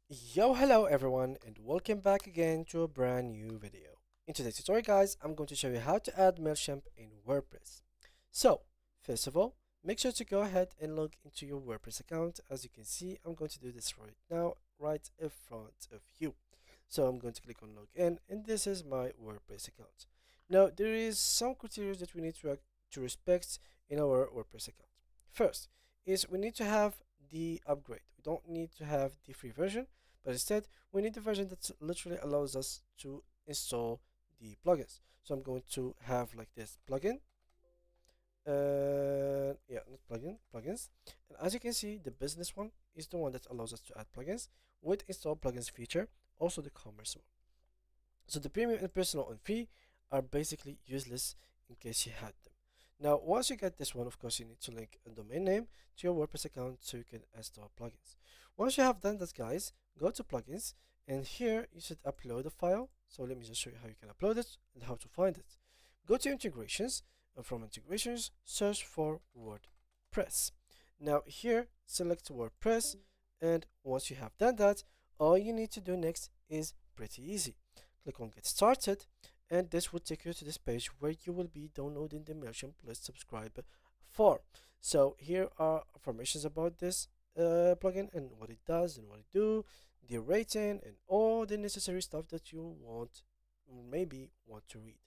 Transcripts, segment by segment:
Yo, hello everyone, and welcome back again to a brand new video. In today's tutorial, guys, I'm going to show you how to add Mailchimp in WordPress. So, first of all, make sure to go ahead and log into your WordPress account. As you can see, I'm going to do this right now, right in front of you. So I'm going to click on login, and this is my WordPress account. Now, there is some criteria that we need to respect in our WordPress account. First is we need to have the upgrade. We don't need to have the free version, but instead we need the version that literally allows us to install the plugins. So I'm going to have like this plugin, yeah, not plugins. And as you can see, the business one is the one that allows us to add plugins with install plugins feature, also the commerce one. So the premium and personal and free are basically useless in case you had them. Now, once you get this one, of course, you need to link a domain name to your WordPress account so you can install plugins. Once you have done that, guys, go to plugins, and here you should upload a file. So let me just show you how you can upload it and how to find it. Go to integrations, and from integrations, search for WordPress. Now here, select WordPress, and once you have done that, all you need to do next is pretty easy. Click on get started, and this will take you to this page where you will be downloading the Mailchimp List Subscribe form. So here are informations about this plugin and what it does and what it do, the rating, and all the necessary stuff that you maybe want to read.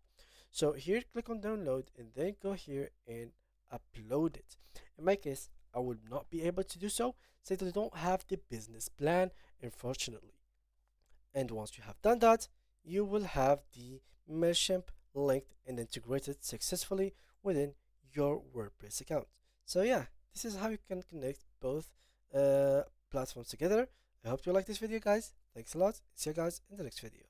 So here, click on download and then go here and upload it. In my case, I will not be able to do so since I don't have the business plan, unfortunately. And once you have done that, you will have the Mailchimp linked and integrated successfully within your WordPress account. So yeah, this is how you can connect both uh, platforms together. I hope you like this video, guys. Thanks a lot. See you guys in the next video.